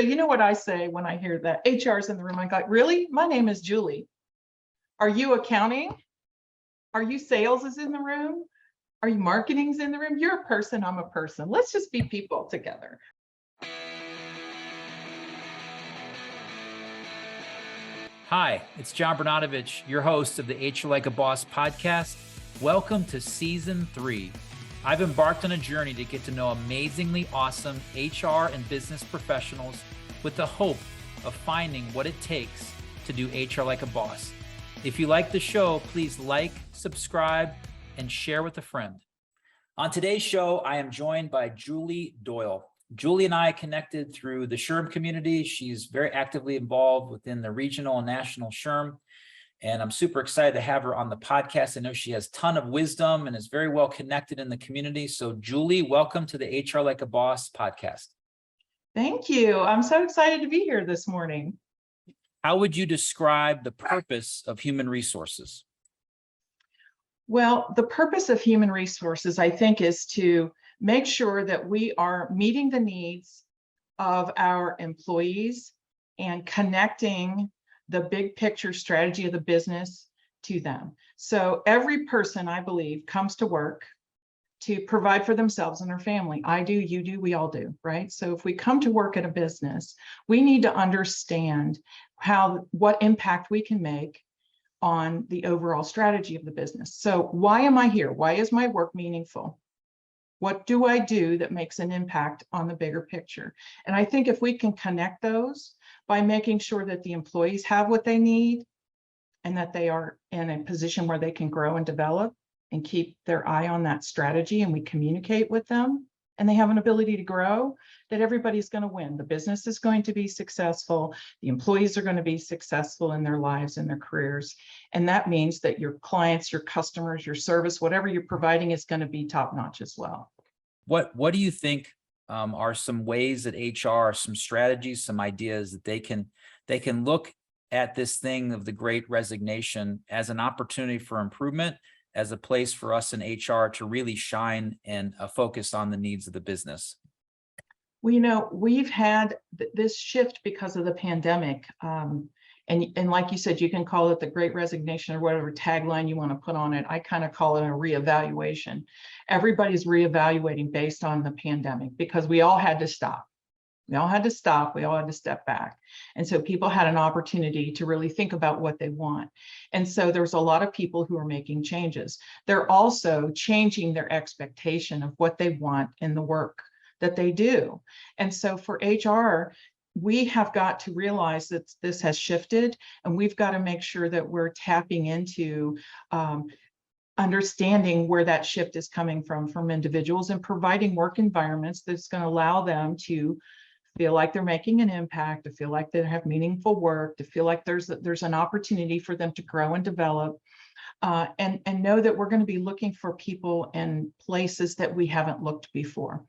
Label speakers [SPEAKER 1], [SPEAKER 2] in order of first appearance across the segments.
[SPEAKER 1] you know what I say when I hear that HR's in the room? I go, really? My name is Julie. Are you accounting? Are you sales is in the room? Are you marketing's in the room? You're a person, I'm a person. Let's just be people together.
[SPEAKER 2] Hi, it's John Bernadovich, your host of the HR Like a Boss podcast. Welcome to season 3. I've embarked on a journey to get to know amazingly awesome HR and business professionals with the hope of finding what it takes to do HR like a boss. If you like the show, please like, subscribe, and share with a friend. On today's show, I am joined by Julie Doyle. Julie and I connected through the SHRM community. She's very actively involved within the regional and national SHRM, and I'm super excited to have her on the podcast. I know she has a ton of wisdom and is very well connected in the community. So Julie, welcome to the HR Like a Boss podcast.
[SPEAKER 1] Thank you. I'm so excited to be here this morning.
[SPEAKER 2] How would you describe the purpose of human resources?
[SPEAKER 1] Well, the purpose of human resources, I think, is to make sure that we are meeting the needs of our employees and connecting the big picture strategy of the business to them. So every person, I believe, comes to work to provide for themselves and their family. I do, you do, we all do, right? So if we come to work at a business, we need to understand what impact we can make on the overall strategy of the business. So why am I here? Why is my work meaningful? What do I do that makes an impact on the bigger picture? And I think if we can connect those by making sure that the employees have what they need and that they are in a position where they can grow and develop and keep their eye on that strategy, and we communicate with them and they have an ability to grow, that everybody's going to win. The business is going to be successful. The employees are going to be successful in their lives and their careers. And that means that your clients, your customers, your service, whatever you're providing is going to be top notch as well.
[SPEAKER 2] What do you think are some ways that HR, some strategies, some ideas that they can look at this thing of the great resignation as an opportunity for improvement, as a place for us in HR to really shine and focus on the needs of the business?
[SPEAKER 1] Well, you know, we've had this shift because of the pandemic. And like you said, you can call it the great resignation or whatever tagline you want to put on it. I kind of call it a reevaluation. Everybody's reevaluating based on the pandemic because we all had to stop. We all had to stop. We all had to step back. And so people had an opportunity to really think about what they want. And so there's a lot of people who are making changes. They're also changing their expectation of what they want in the work that they do. And so for HR, we have got to realize that this has shifted, and we've got to make sure that we're tapping into understanding where that shift is coming from individuals, and providing work environments that's going to allow them to feel like they're making an impact, to feel like they have meaningful work, to feel like there's an opportunity for them to grow and develop, and know that we're going to be looking for people in places that we haven't looked before.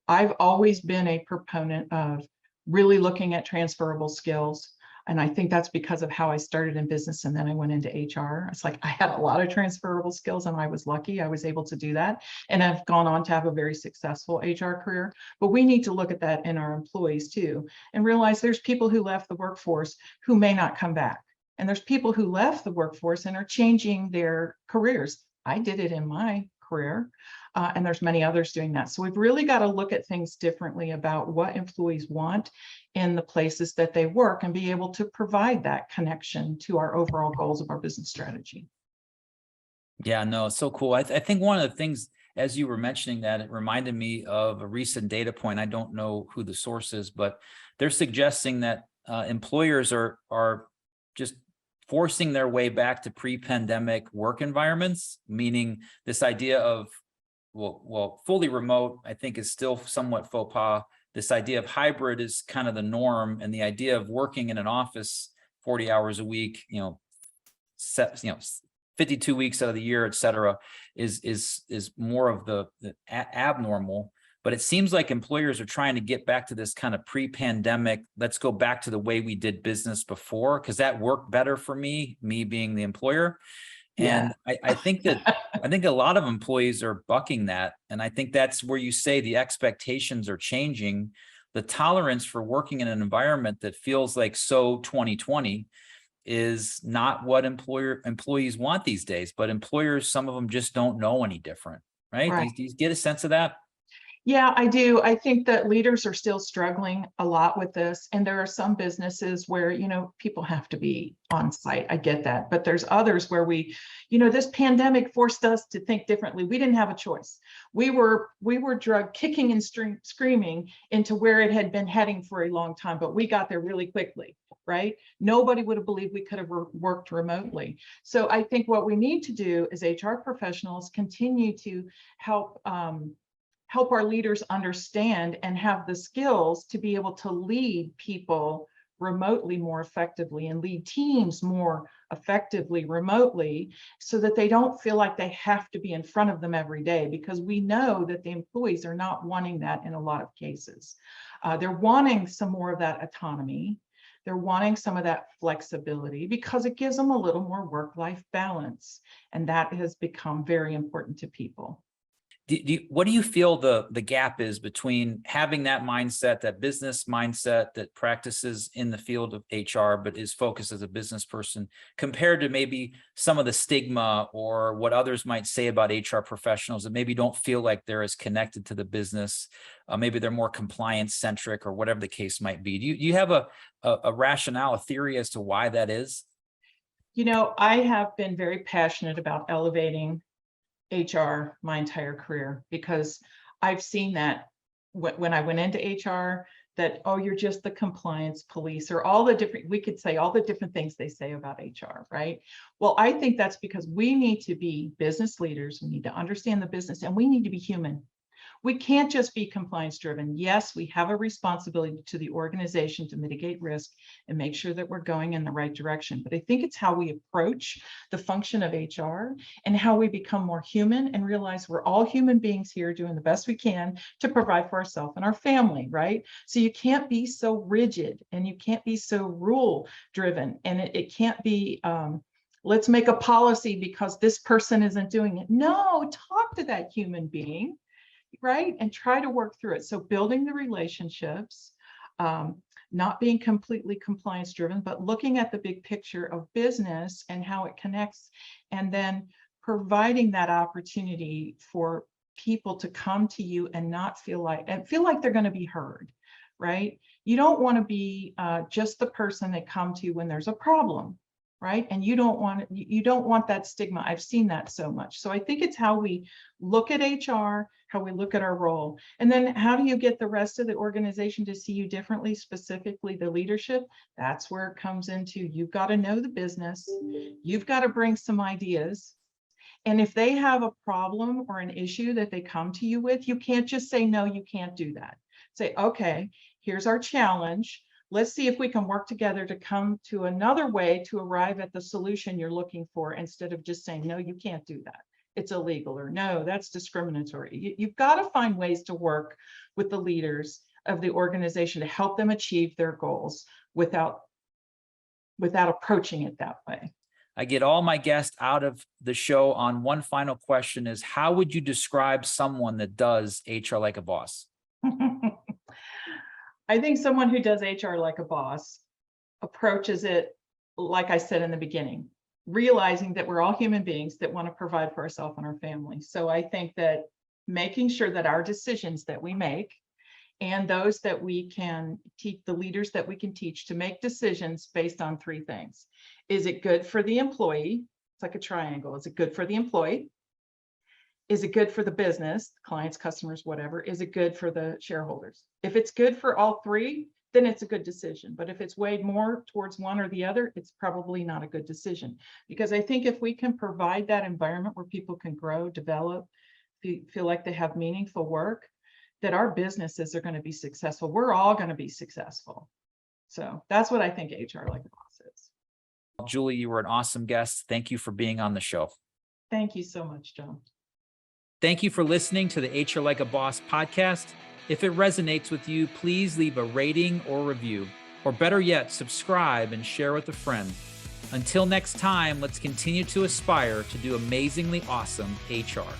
[SPEAKER 1] I've always been a proponent of really looking at transferable skills. And I think that's because of how I started in business and then I went into HR. It's like I had a lot of transferable skills and I was lucky I was able to do that. And I've gone on to have a very successful HR career. But we need to look at that in our employees too and realize there's people who left the workforce who may not come back. And there's people who left the workforce and are changing their careers. I did it in my career. And there's many others doing that. So we've really got to look at things differently about what employees want in the places that they work and be able to provide that connection to our overall goals of our business strategy.
[SPEAKER 2] Yeah, no, it's so cool. I think one of the things, as you were mentioning that, it reminded me of a recent data point. I don't know who the source is, but they're suggesting that employers are just forcing their way back to pre-pandemic work environments, meaning this idea of well, fully remote, I think, is still somewhat faux pas. This idea of hybrid is kind of the norm, and the idea of working in an office 40 hours a week, 52 weeks out of the year, et cetera, is more of the abnormal. But it seems like employers are trying to get back to this kind of pre-pandemic, let's go back to the way we did business before, because that worked better for me being the employer. And yeah. I think a lot of employees are bucking that. And I think that's where you say the expectations are changing. the tolerance for working in an environment that feels like so 2020 is not what employees want these days, but employers, some of them just don't know any different, right?
[SPEAKER 1] Right.
[SPEAKER 2] Do you get a sense of that?
[SPEAKER 1] Yeah, I do. I think that leaders are still struggling a lot with this. And there are some businesses where, people have to be on site. I get that. But there's others where this pandemic forced us to think differently. We didn't have a choice. We were dragged kicking and screaming into where it had been heading for a long time, but we got there really quickly, right? Nobody would have believed we could have worked remotely. So I think what we need to do as HR professionals continue to help our leaders understand and have the skills to be able to lead people remotely more effectively and lead teams more effectively remotely, so that they don't feel like they have to be in front of them every day, because we know that the employees are not wanting that in a lot of cases. They're wanting some more of that autonomy. They're wanting some of that flexibility because it gives them a little more work-life balance. And that has become very important to people.
[SPEAKER 2] What do you feel the gap is between having that mindset, that business mindset that practices in the field of HR, but is focused as a business person, compared to maybe some of the stigma or what others might say about HR professionals that maybe don't feel like they're as connected to the business? Maybe they're more compliance centric or whatever the case might be. Do you have a rationale, a theory as to why that is?
[SPEAKER 1] I have been very passionate about elevating HR my entire career, because I've seen that when I went into HR, that, oh, you're just the compliance police, or we could say all the different things they say about HR, right? Well, I think that's because we need to be business leaders. We need to understand the business, and we need to be human. We can't just be compliance driven. Yes, we have a responsibility to the organization to mitigate risk and make sure that we're going in the right direction. But I think it's how we approach the function of HR and how we become more human and realize we're all human beings here doing the best we can to provide for ourselves and our family, right? So you can't be so rigid and you can't be so rule driven, and it can't be, let's make a policy because this person isn't doing it. No, talk to that human being, right? And try to work through it. So building the relationships, not being completely compliance driven, but looking at the big picture of business and how it connects, and then providing that opportunity for people to come to you and feel like they're going to be heard, right? You don't want to be just the person that come to you when there's a problem, right? And you don't want that stigma. I've seen that so much. So I think it's how we look at HR, how we look at our role. And then how do you get the rest of the organization to see you differently, specifically the leadership? That's where it comes into, you've got to know the business. You've got to bring some ideas. And if they have a problem or an issue that they come to you with, you can't just say, no, you can't do that. Say, okay, here's our challenge. Let's see if we can work together to come to another way to arrive at the solution you're looking for, instead of just saying, no, you can't do that. It's illegal, or no, that's discriminatory. You've got to find ways to work with the leaders of the organization to help them achieve their goals without approaching it that way.
[SPEAKER 2] I get all my guests out of the show on one final question: is how would you describe someone that does HR like a boss?
[SPEAKER 1] I think someone who does HR like a boss approaches it, like I said in the beginning, realizing that we're all human beings that want to provide for ourselves and our family. So I think that making sure that our decisions that we make, and those that we can teach, the leaders that we can teach to make decisions based on three things. Is it good for the employee? It's like a triangle. Is it good for the employee? Is it good for the business, clients, customers, whatever? Is it good for the shareholders? If it's good for all three, then it's a good decision. But if it's weighed more towards one or the other, it's probably not a good decision. Because I think if we can provide that environment where people can grow, develop, feel like they have meaningful work, that our businesses are going to be successful. We're all going to be successful. So that's what I think HR like a boss is.
[SPEAKER 2] Julie, you were an awesome guest. Thank you for being on the show.
[SPEAKER 1] Thank you so much, John.
[SPEAKER 2] Thank you for listening to the HR Like a Boss podcast. If it resonates with you, please leave a rating or review, or better yet, subscribe and share with a friend. Until next time, let's continue to aspire to do amazingly awesome HR.